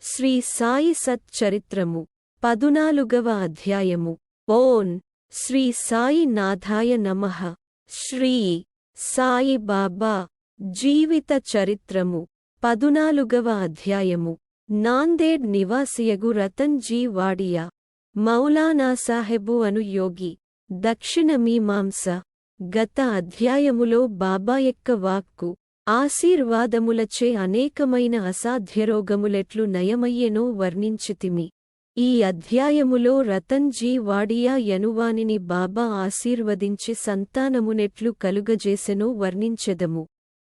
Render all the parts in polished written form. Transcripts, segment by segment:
శ్రీ సాయి సత్ చరిత్రము 14వ అధ్యాయము. ఓం శ్రీ సాయి నాథాయ నమః. శ్రీ సాయి బాబా జీవిత చరిత్రము 14వ అధ్యాయము. నాందేడ్ నివాసియగు రతన్ జీ వాడియా మౌలానా సాహెబు అను యోగి. దక్షిణ మీమాంస. గత అధ్యాయములో బాబా యొక్క వాక్కు ఆశీర్వాదములచే అనేకమైన అసాధ్యరోగములెట్లు నయమయ్యెనో వర్ణించితిమి. ఈ అధ్యాయములో రతన్ జీ వాడియా యనువానిని బాబా ఆశీర్వదించి సంతానమునెట్లు కలుగజేసెనో వర్ణించెదము.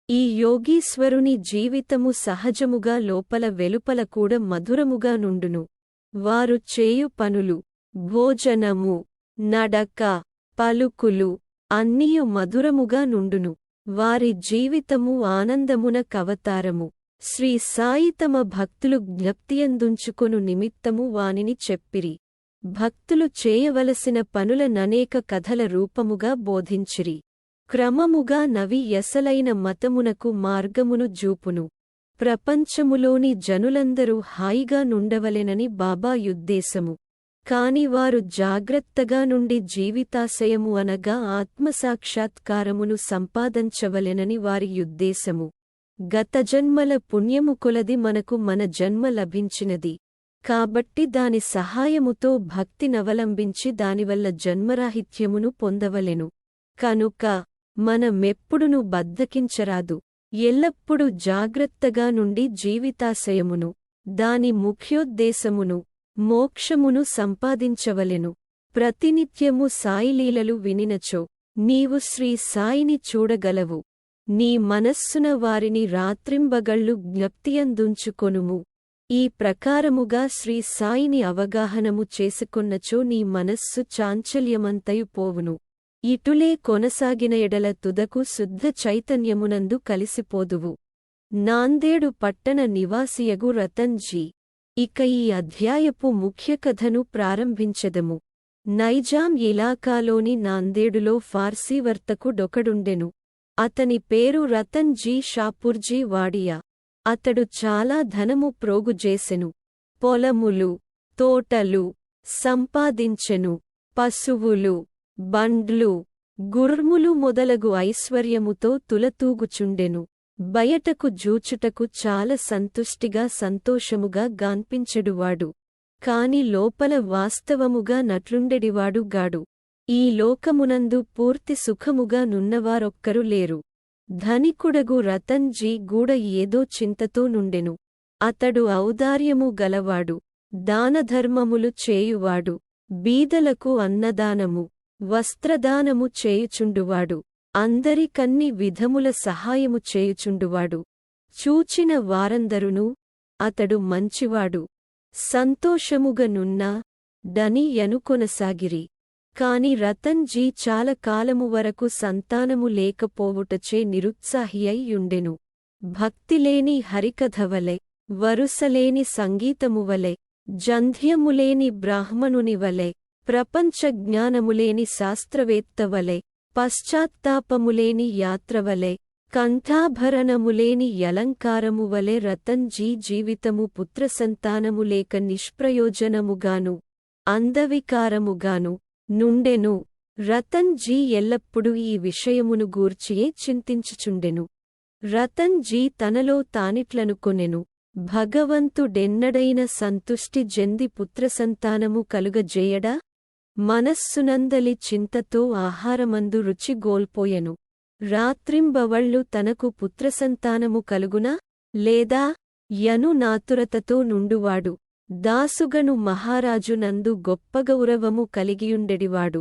ఈ యోగీశ్వరుని జీవితము సహజముగా లోపల వెలుపల కూడా మధురముగా నుండును. వారు చేయు పనులు, భోజనము, నడక, పలుకులు అన్నియు మధురముగా నుండును. వారి జీవితము ఆనందమున కవతారము. శ్రీ సాయి తమ భక్తులు జ్ఞప్తియందుంచుకొను నిమిత్తము వానిని చెప్పిరి. భక్తులు చేయవలసిన పనులననేక కథల రూపముగా బోధించిరి. క్రమముగా నవి యసలైన మతమునకు మార్గమును జూపును. ప్రపంచములోని జనులందరూ హాయిగా నుండవలెనని బాబా యుద్దేశము. కాని వారు జాగ్రత్తగా నుండి జీవితాశయము అనగా ఆత్మసాక్షాత్కారమును సంపాదించవలెనని వారి యుద్దేశము. గత జన్మల పుణ్యము కొలది మనకు మన జన్మ లభించినది. కాబట్టి దాని సహాయముతో భక్తినవలంబించి దానివల్ల జన్మరాహిత్యమును పొందవలెను. కనుక మనమెప్పుడును బద్ధకించరాదు. ఎల్లప్పుడూ జాగ్రత్తగా నుండి జీవితాశయమును, దాని ముఖ్యోద్దేశమును, మోక్షమును సంపాదించవలెను. ప్రతినిత్యము సాయిలీలలు వినినచో నీవు శ్రీ సాయిని చూడగలవు. నీ మనస్సున వారిని రాత్రింబగళ్ళు జ్ఞప్తియందుంచుకొనుము. ఈ ప్రకారముగా శ్రీ సాయిని అవగాహనము చేసుకొన్నచో నీ మనస్సు చాంచల్యమంతయు పోవును. ఇటులే కొనసాగిన ఎడల తుదకు శుద్ధ చైతన్యమునందు కలిసిపోదువు. నాందేడు పట్టణ నివాసియగు రతన్ జీ. ఇక ఈ అధ్యాయపు ముఖ్యకథను ప్రారంభించెదము. నైజాం ఇలాకాలోని నాందేడులో ఫార్సీ వర్తకుడొకడుండెను. అతని పేరు రతన్ జీ షాపూర్జీ వాడియా. అతడు చాలా ధనము ప్రోగుజేసెను. పొలములు, తోటలు సంపాదించెను. పశువులు, బండ్లు, గుర్ములు మొదలగు ఐశ్వర్యముతో తులతూగుచుండెను. బయటకు జూచుటకు చాలా సంతుష్టిగా సంతోషముగా గాన్పించెడువాడు. కాని లోపల వాస్తవముగా నట్లుండెడివాడు గాడు. ఈ లోకమునందు పూర్తి సుఖముగా నున్నవారొక్కరు లేరు. ధనికుడగు రతన్ జీ గూడ ఏదో చింతతో నుండెను. అతడు ఔదార్యము గలవాడు, దానధర్మములు చేయువాడు, బీదలకు అన్నదానము, వస్త్రదానము చేయుచుండువాడు, అందరికన్ని విధముల సహాయము చేయుచుండువాడు. చూచిన వారందరునూ అతడు మంచివాడు, సంతోషముగా నున్నా డని యనుకొనసాగిరి. కాని రతన్ జీ చాలా కాలము వరకు సంతానము లేకపోవుటచే నిరుత్సాహియైయుండెను. భక్తిలేని హరికథవలె, వరుసలేని సంగీతమువలె, జంధ్యములేని బ్రాహ్మణునివలె, ప్రపంచ జ్ఞానములేని శాస్త్రవేత్తవలె, పశ్చాత్తాపములేని యాత్రవలె, కంఠాభరణములేని యలంకారమువలె రతన్ జీ జీవితము పుత్రసంతానము లేక నిష్ప్రయోజనముగాను, అందవికారముగాను నుండెను. రతన్ జీ ఎల్లప్పుడూ ఈ విషయమును గూర్చియే చింతించుచుండెను. రతన్ జీ తనలో తానిట్లనుకొనెను, భగవంతుడెన్నడైన సంతుష్టి జెంది పుత్రసంతానము కలుగజేయడా? మనస్సునందలి చింతతో ఆహారమందు రుచి గోల్పోయెను. రాత్రింబవళ్ళు తనకు పుత్రసంతానము కలుగునా లేదా యను నాతురతతో నుండువాడు. దాసుగను మహారాజునందు గొప్ప గౌరవము కలిగియుండెడివాడు.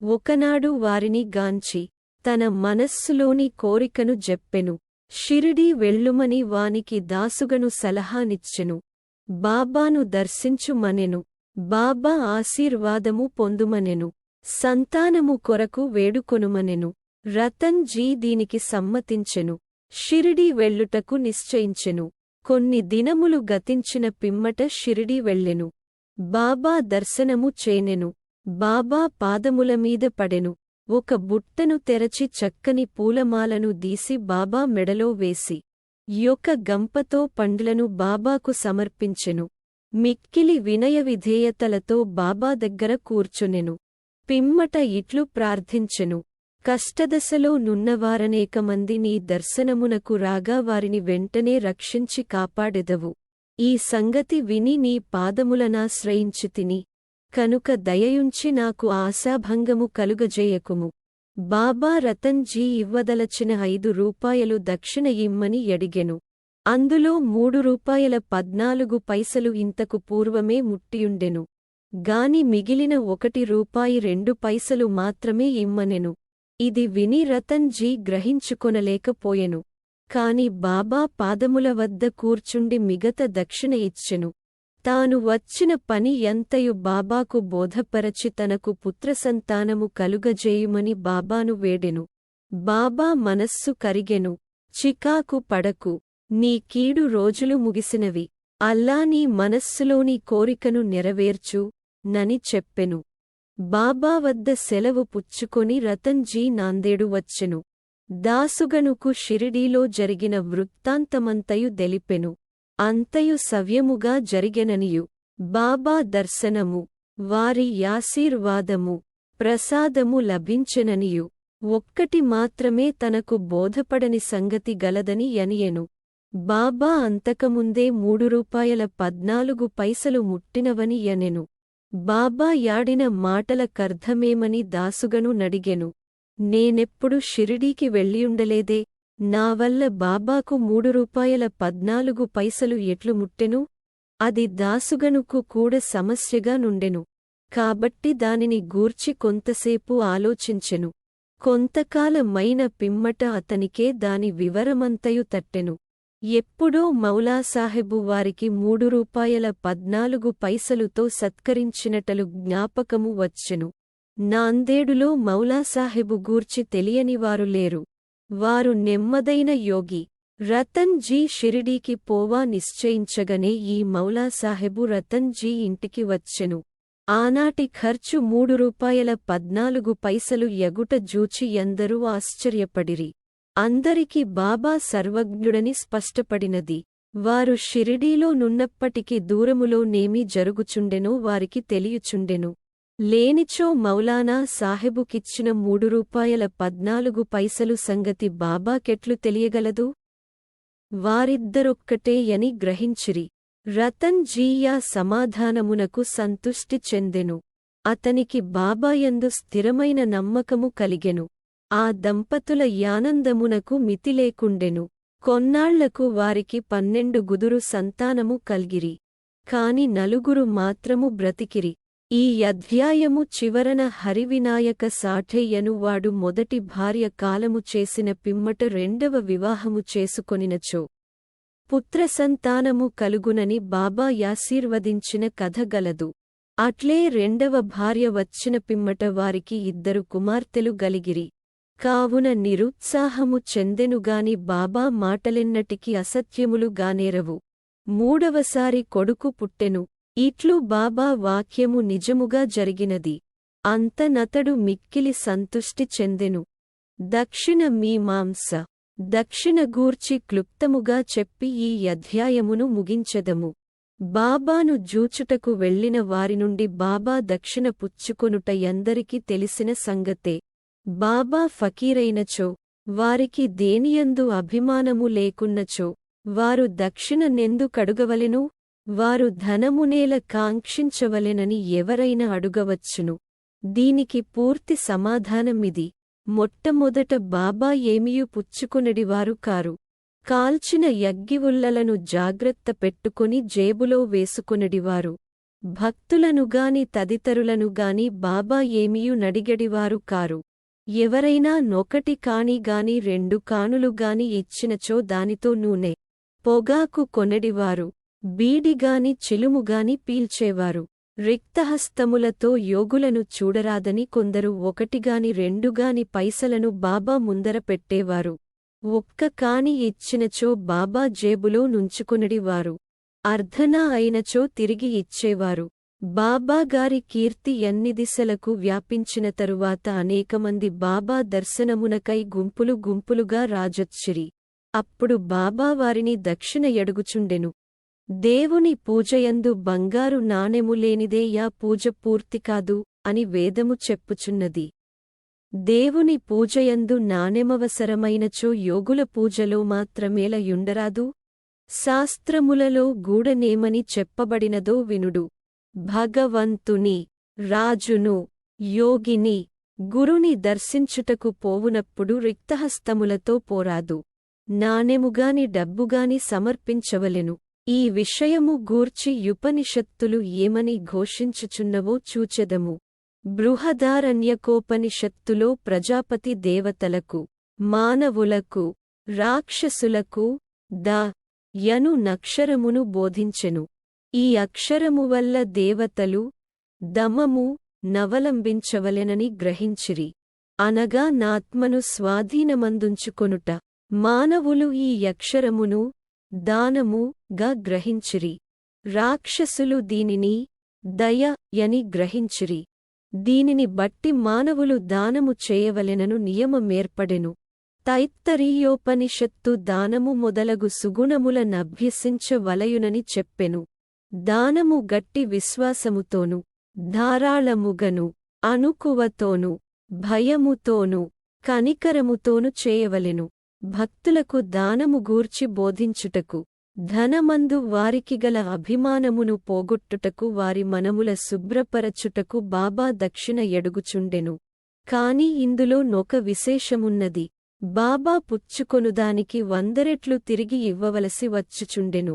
ఒకనాడు వారిని గాంచి తన మనస్సులోని కోరికను జెప్పెను. షిరిడీ వెళ్ళుమని వానికి దాసుగను సలహానిచ్చెను. బాబాను దర్శించుమనెను. బాబా ఆశీర్వాదము పొందుమనెను. సంతానము కొరకు వేడుకొనుమనెను. రతన్ జీ దీనికి సమ్మతించెను. షిరిడీ వెళ్ళుటకు నిశ్చయించెను. కొన్ని దినములు గతించిన పిమ్మట షిరిడీ వెళ్ళెను. బాబా దర్శనము చేనెను. బాబా పాదములమీద పడెను. ఒక బుట్టను తెరచి చక్కని పూలమాలను దీసి బాబా మెడలో వేసి, యొక్క గంపతో పండ్లను బాబాకు సమర్పించెను. మిక్కిలి వినయ విధేయతలతో బాబా దగ్గర కూర్చునెను. పిమ్మట ఇట్లు ప్రార్థించెను. కష్టదశలో నున్నవారనేకమంది నీ దర్శనమునకు రాగా వారిని వెంటనే రక్షించి కాపాడెదవు. ఈ సంగతి విని నీ పాదములనాశ్రయించితిని. కనుక దయయుంచి నాకు ఆశాభంగము కలుగజేయకుము. బాబా రతన్ జీ ఇవ్వదలచిన 5 రూపాయలు దక్షిణ ఇమ్మని అడిగెను. అందులో 3 రూపాయల 14 పైసలు ఇంతకు పూర్వమే ముట్టియుండెను. గాని మిగిలిన 1 రూపాయి 2 పైసలు మాత్రమే ఇమ్మనెను. ఇది విని రతన్ జీ గ్రహించుకొనలేకపోయెను. కాని బాబా పాదముల వద్ద కూర్చుండి మిగత దక్షిణ ఇచ్చెను. తాను వచ్చిన పని ఎంతయు బాబాకు బోధపరచి తనకు పుత్రసంతానము కలుగజేయుమని బాబాను వేడెను. బాబా మనస్సు కరిగెను. చికాకు పడకు, నీ కీడు రోజులు ముగిసినవి. అల్లా నీ మనస్సులోని కోరికను నెరవేర్చు నని చెప్పెను. బాబా వద్ద సెలవు పుచ్చుకొని రతన్ జీ నాందేడు వచ్చెను. దాసుగనుకు షిరిడీలో జరిగిన వృత్తాంతమంతయు దెలిపెను. అంతయు సవ్యముగా జరిగెననియు, బాబా దర్శనము, వారి యాశీర్వాదము, ప్రసాదము లభించెననియు, ఒక్కటి మాత్రమే తనకు బోధపడని సంగతి గలదని యనియెను. బాబా అంతకముందే 3 రూపాయల 14 పైసలు ముట్టినవని యనెను. బాబా యాడిన మాటల కర్థమేమని దాసుగను నడిగెను. నేనెప్పుడు షిరిడీకి వెళ్ళియుండలేదే, నా వల్ల బాబాకు 3 రూపాయల 14 పైసలు ఎట్లు ముట్టెను? అది దాసుగనుకు కూడా సమస్యగా నుండెను. కాబట్టి దానిని గూర్చి కొంతసేపు ఆలోచించెను. కొంతకాలమైన పిమ్మట అతనికే దాని వివరమంతయు తట్టెను. ఎప్పుడో మౌలాసాహెబు వారికి 3 రూపాయల 14 పైసలుతో సత్కరించినటలు జ్ఞాపకము వచ్చెను. నాందేడులో మౌలాసాహెబు గూర్చి తెలియనివారు లేరు. వారు నెమ్మదైన యోగి. రతన్ జీ షిరిడీకి పోవా నిశ్చయించగనే ఈ మౌలాసాహెబు రతన్ జీ ఇంటికి వచ్చెను. ఆనాటి ఖర్చు 3 రూపాయల 14 పైసలు యగుట జూచి ఎందరూ ఆశ్చర్యపడిరి. అందరికి బాబా సర్వజ్ఞుడని స్పష్టపడినది. వారు షిరిడీలో నున్నప్పటికి దూరములో నేమి జరుగుచుండెనో వారికి తెలియుచుండెను. లేనిచో మౌలానా సాహెబుకిచ్చిన 3 రూపాయల 14 పైసలు సంగతి బాబాకెట్లు తెలియగలదు? వారిద్దరొక్కటే యని గ్రహించిరి. రతన్ జీయా సమాధానమునకు సంతుష్టి చెందెను. అతనికి బాబాయందు స్థిరమైన నమ్మకము కలిగెను. ఆ దంపతుల యానందమునకు మితిలేకుండెను. కొన్నాళ్లకు వారికి 12 గుదురు సంతానము కల్గిరి. కాని 4 మాత్రము బ్రతికిరి. ఈ అధ్యాయము చివరన హరివినాయక సాఠేయను వాడు మొదటి భార్య కాలము చేసిన పిమ్మట 2వ వివాహము చేసుకొనినచో పుత్రసంతానము కలుగునని బాబా యాశీర్వదించిన కథ గలదు. అట్లే 2వ భార్య వచ్చిన పిమ్మట వారికి 2 కుమార్తెలు గలిగిరి. కావున నిరుత్సాహము చెందెనుగాని బాబా మాటలెన్నటికి అసత్యములు గానేరవు. 3వసారి కొడుకు పుట్టెను. ఇట్లు బాబా వాక్యము నిజముగా జరిగినది. అంతనతడు మిక్కిలి సంతుష్టి చెందెను. దక్షిణ మీమాంస దక్షిణ గూర్చి క్లుప్తముగా చెప్పి ఈ అధ్యాయమును ముగించెదము. బాబాను జూచుటకు వెళ్లిన వారినుండి బాబా దక్షిణ పుచ్చుకొనుట ఎందరికీ తెలిసిన సంగతే. బాబా ఫకీరైనచో, వారికి దేనియందు అభిమానము లేకున్నచో, వారు దక్షిణ నెందుకడుగవలెను? వారు ధనమునేల కాంక్షించవలెనని ఎవరైనా అడుగవచ్చును. దీనికి పూర్తి సమాధానమిది. మొట్టమొదట బాబా ఏమియు పుచ్చుకొనడివారు కారు. కాల్చిన యగ్గివుల్లలను జాగ్రత్త పెట్టుకొని జేబులో వేసుకొనడివారు. భక్తులనుగాని తదితరులనుగాని బాబా ఏమియు నడిగడివారు కారు. ఎవరైనా నొకటి కానిగాని 2 కానులుగాని ఇచ్చినచో దానితో నూనె, పొగాకు కొనడివారు. బీడిగాని చిలుముగాని పీల్చేవారు. రిక్తహస్తములతో యోగులను చూడరాదని కొందరు 1గాని 2గాని పైసలను బాబా ముందర పెట్టేవారు. 1 కాని ఇచ్చినచో బాబా జేబులో నుంచుకొనడివారు. అర్ధనా అయినచో తిరిగి ఇచ్చేవారు. బాబాగారి కీర్తి ఎన్ని దిశలకు వ్యాపించిన తరువాత అనేకమంది బాబా దర్శనమునకై గుంపులు గుంపులుగా రాజొచ్చిరి. అప్పుడు బాబా వారిని దక్షిణ ఎడుగుచుండెను. దేవుని పూజయందు బంగారు నాణెము లేనిదే యా పూజ పూర్తికాదు అని వేదము చెప్పుచున్నది. దేవుని పూజయందు నాణెమవసరమైనచో యోగుల పూజలో మాత్రమేల యుండరాదు? శాస్త్రములలో గూడనేమని చెప్పబడినదో వినుడు. భగవంతుని, రాజును, యోగిని, గురుని దర్శించుటకు పోవునప్పుడు రిక్తహస్తములతో పోరాదు. నాణెముగాని డబ్బుగాని సమర్పించవలెను. ఈ విషయము గూర్చి యుపనిషత్తులు ఏమని ఘోషించుచున్నవో చూచెదము. బృహదారణ్యకోపనిషత్తులో ప్రజాపతి దేవతలకు, మానవులకు, రాక్షసులకు యను నక్షరమును బోధించెను. ఈ అక్షరము వల్ల దేవతలు దమము నవలంబించవలెనని గ్రహించిరి. అనగా నాత్మను స్వాధీనమందుంచుకొనుట. మానవులు ఈ అక్షరమును దానము గా గ్రహించిరి. రాక్షసులు దీనిని దయ యని గ్రహించిరి. దీనిని బట్టి మానవులు దానము చేయవలెనను నియమమేర్పడెను. తైత్తరీయోపనిషత్తు దానము మొదలగు సుగుణముల నభ్యసించవలయునని చెప్పెను. దానము గట్టి విశ్వాసముతోను, ధారాళముగను, అనుకువతోను, భయముతోను, కనికరముతోను చేయవలెను. భక్తులకు దానము గూర్చి బోధించుటకు, ధనమందు వారికిగల అభిమానమును పోగొట్టుటకు, వారి మనముల శుభ్రపరచుటకు బాబా దక్షిణ ఎడుగుచుండెను. కాని ఇందులో నొక విశేషమున్నది. బాబా పుచ్చుకొనుదానికి 100 రెట్లు తిరిగి ఇవ్వవలసి వచ్చుచుండెను.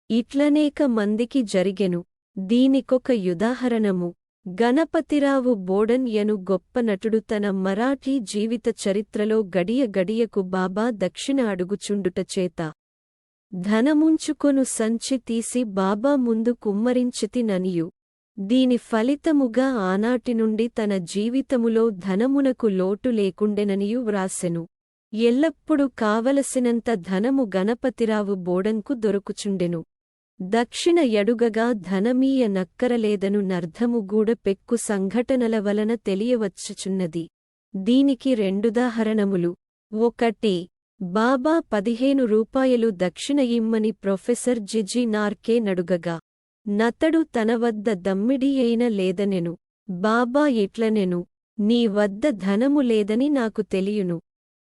ఇట్లనేక మందికి జరిగెను. దీనికొక యుదాహరణము. గణపతిరావు బోడన్ యను గొప్ప నటుడు తన మరాఠీ జీవిత చరిత్రలో గడియ గడియకు బాబా దక్షిణ అడుగుచుండుటచేత ధనముంచుకొను సంచి తీసి బాబా ముందు కుమ్మరించితిననియు, దీని ఫలితముగా ఆనాటి నుండి తన జీవితములో ధనమునకు లోటు లేకుండెననియు వ్రాసెను. ఎల్లప్పుడు కావలసినంత ధనము గణపతిరావు బోడన్కు దొరుకుచుండెను. దక్షిణ ఎడుగగా ధనమీయ నక్కరలేదను నర్థము గూడ పెక్కు సంఘటనల వలన తెలియవచ్చుచున్నది. దీనికి 2 ఉదాహరణములు. 1. బాబా 15 రూపాయలు దక్షిణ ఇమ్మని ప్రొఫెసర్ జిజి నార్కే నడుగగా, నతడు తన వద్ద దమ్మిడి అయిన లేదనెను. బాబా ఇట్లనెను, నీ వద్ద ధనము లేదని నాకు తెలియును.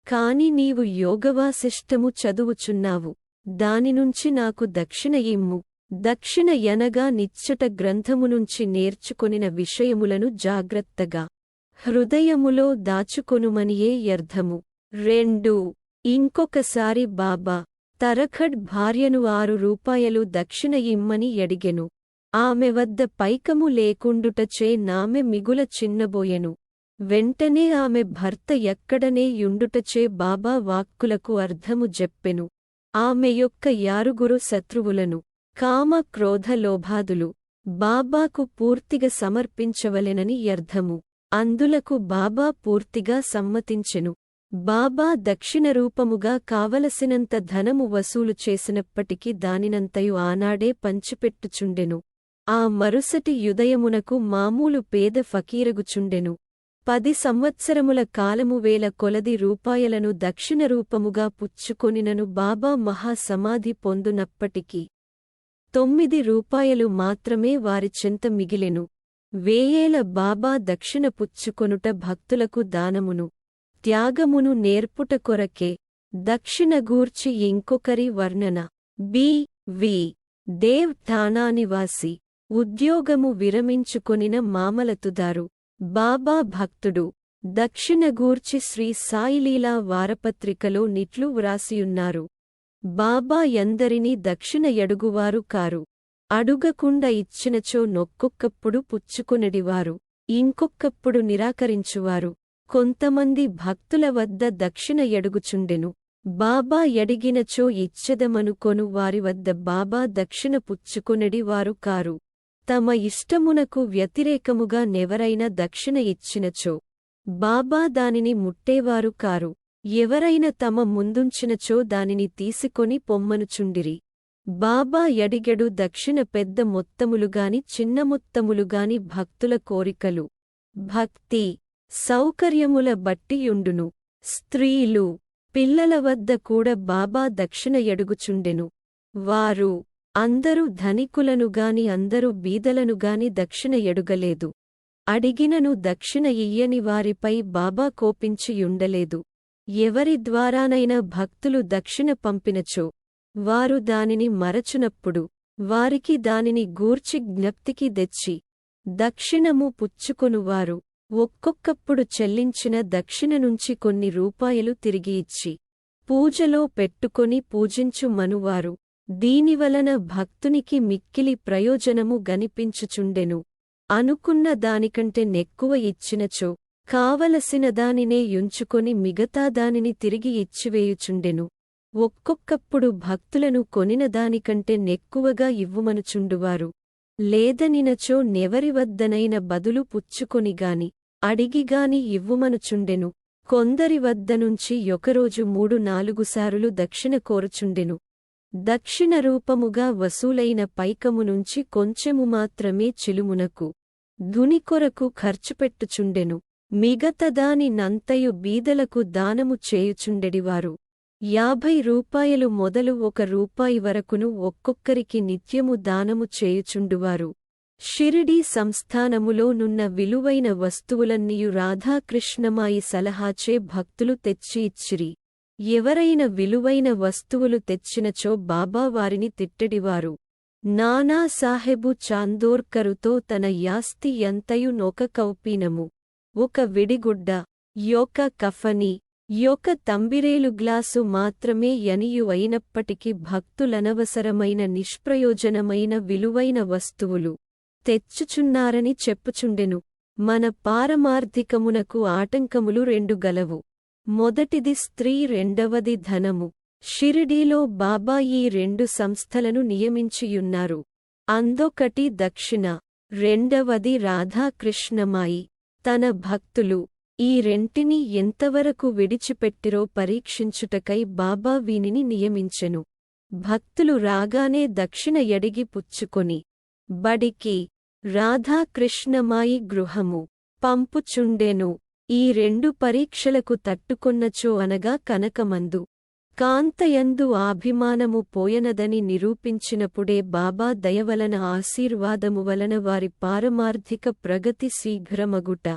కాని నీవు యోగవాసిష్టము చదువుచున్నావు. దానినుంచి నాకు దక్షిణ ఇమ్ము. దక్షిణ యనగా నిచ్చట గ్రంథమునుంచి నేర్చుకొనిన విషయములను జాగ్రత్తగా హృదయములో దాచుకొనుమనియే యర్థము. 2. ఇంకొకసారి బాబా తరఖడ్ భార్యను 6 రూపాయలు దక్షిణ ఇమ్మని ఎడిగెను. ఆమె వద్ద పైకము లేకుండుటచే నామె మిగుల చిన్నబోయెను. వెంటనే ఆమె భర్త ఎక్కడనే యుండుటచే బాబా వాక్కులకు అర్థము జెప్పెను. ఆమె యొక్క 6 శత్రువులను, కామ క్రోధ లోభాదులు బాబాకు పూర్తిగా సమర్పించవలెనని యర్థము. అందులకు బాబా పూర్తిగా సమ్మతించెను. బాబా దక్షిణ రూపముగా కావలసినంత ధనము వసూలు చేసినప్పటికీ దానినంతయు ఆనాడే పంచిపెట్టుచుండెను. ఆ మరుసటి యుదయమునకు మామూలు పేద ఫకీరగుచుండెను. 10 సంవత్సరముల కాలము వేల కొలది రూపాయలను దక్షిణ రూపముగా పుచ్చుకొనినను బాబా మహాసమాధి పొందునప్పటికీ 9 రూపాయలు మాత్రమే వారి చెంత మిగిలెను. 1000 బాబా దక్షిణ పుచ్చుకొనుట భక్తులకు దానమును, త్యాగమును నేర్పుట కొరకే. దక్షిణ గూర్చి ఇంకొకరి వర్ణన. బి.వి. దేవ్ ఠాణానివాసి, ఉద్యోగము విరమించుకొనిన మామలతుదారు. బాబా భక్తుడు. దక్షిణ గూర్చి శ్రీ సాయిలీలా వారపత్రికలో నిట్లు వ్రాసియున్నారు. బాబా ఎందరినీ దక్షిణ ఎడుగువారు కారు. అడుగకుండా ఇచ్చినచో నొక్కొక్కప్పుడు పుచ్చుకొనెడివారు, ఇంకొక్కప్పుడు నిరాకరించువారు. కొంతమంది భక్తుల వద్ద దక్షిణ ఎడుగుచుండెను. బాబా ఎడిగినచో ఇచ్చెదమనుకొను వారి వద్ద బాబా దక్షిణ పుచ్చుకొనెడి వారు కారు. తమ ఇష్టమునకు వ్యతిరేకముగా నెవరైనా దక్షిణ ఇచ్చినచో బాబా దానిని ముట్టేవారు కారు. ఎవరైనా తమ ముందుంచినచో దానిని తీసుకొని పొమ్మనుచుండిరి. బాబా ఎడిగెడు దక్షిణ పెద్ద మొత్తములుగాని చిన్న మొత్తములుగాని భక్తుల కోరికలు, భక్తి, సౌకర్యముల బట్టియుండును. స్త్రీలు, పిల్లల వద్ద కూడా బాబా దక్షిణ ఎడుగుచుండెను. వారు అందరూ ధనికులనుగాని అందరూ బీదలనుగాని దక్షిణ ఎడుగలేదు. అడిగినను దక్షిణ ఇయ్యని వారిపై బాబా కోపించియుండలేదు. ఎవరి ద్వారానైనా భక్తులు దక్షిణ పంపినచో వారు దానిని మరచునప్పుడు వారికి దానిని గూర్చి జ్ఞప్తికి తెచ్చి దక్షిణము పుచ్చుకొనువారు ఒక్కొక్కప్పుడు చెల్లించిన దక్షిణ నుంచి కొన్ని రూపాయలు తిరిగి ఇచ్చి పూజలో పెట్టుకొని పూజించు మనువారు దీనివలన భక్తునికి మిక్కిలి ప్రయోజనము గనిపించుచుండెను. అనుకున్న దానికంటే నెక్కువ ఇచ్చినచో కావలసిన దానినే యుంచుకొని మిగతా దానిని తిరిగి ఇచ్చివేయుచుండెను. ఒక్కొక్కప్పుడు భక్తులను కొనిన దానికంటే నెక్కువగా ఇవ్వుమనుచుండువారు. లేదనినచో నెవరివద్దనైన బదులు పుచ్చుకొనిగాని అడిగిగాని ఇవ్వుమనుచుండెను. కొందరి వద్దనుంచి ఒకరోజు 3-4 సారులు దక్షిణ కోరుచుండెను. దక్షిణ రూపముగా వసూలైన పైకము నుంచి కొంచెము మాత్రమే చిలుమునకు ధునికొరకు ఖర్చుపెట్టుచుండెను. మిగతదాని నంతయు బీదలకు దానము చేయుచుండెడివారు. 50 రూపాయలు మొదలు 1 రూపాయి వరకును ఒక్కొక్కరికి నిత్యము దానము చేయుచుండువారు. షిరిడీ సంస్థానములో నున్న విలువైన వస్తువులన్నీయు రాధాకృష్ణమాయి సలహాచే భక్తులు తెచ్చి ఇచ్చిరి. ఎవరైన విలువైన వస్తువులు తెచ్చినచో బాబా వారిని తిట్టెడివారు. నానాసాహెబు చాందోర్కరుతో తన యాస్తి ఎంతయు నొక కౌపీనము, ఒక విడిగుడ్డ, యొక కఫని, యొక తంబిరేలు గ్లాసు మాత్రమే యనియు అయినప్పటికీ భక్తులనవసరమైన నిష్ప్రయోజనమైన విలువైన వస్తువులు తెచ్చుచున్నారని చెప్పుచుండెను. మన పారమార్థికమునకు ఆటంకములు 2 గలవు. మొదటిది స్త్రీ, రెండవది ధనము. షిరిడీలో బాబా ఈ 2 సంస్థలను నియమించియున్నారు. అందొకటి దక్షిణ, రెండవది రాధాకృష్ణమాయి. తన భక్తులు ఈ రెంటిని ఎంతవరకు విడిచిపెట్టిరో పరీక్షించుటకై బాబా వీనిని నియమించెను. భక్తులు రాగానే దక్షిణ ఎడిగి పుచ్చుకొని బడికి రాధాకృష్ణమాయి గృహము పంపుచుండెను. ఈ 2 పరీక్షలకు తట్టుకొన్నచో అనగా కనకమందు కాంతయందు ఆభిమానము పోయనదని నిరూపించినప్పుడే బాబా దయవలన ఆశీర్వాదము వలన వారి పారమార్థిక ప్రగతి శీఘ్రమగుట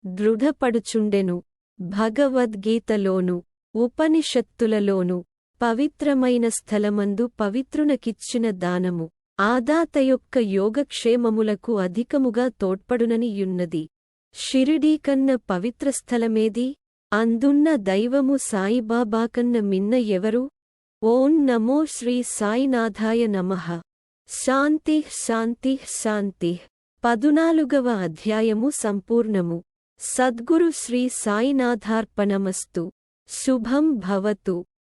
దృఢపడుచుండెను. భగవద్గీతలోను ఉపనిషత్తులలోను పవిత్రమైన స్థలమందు పవిత్రునకిచ్చిన దానము ఆదాత యొక్క యోగక్షేమములకు అధికముగా తోడ్పడునని యున్నది. షిరిడీకన్న పవిత్రస్థలమేది? అందున్న దైవము సాయిబాబాకన్న మిన్న ఎవరు? ఓం నమో శ్రీ సాయినాథాయ నమః. శాంతిః శాంతిః శాంతిః. 14వ అధ్యాయము సంపూర్ణము. సద్గురు శ్రీ సాయినాథార్పణమస్తు. శుభం భవతు.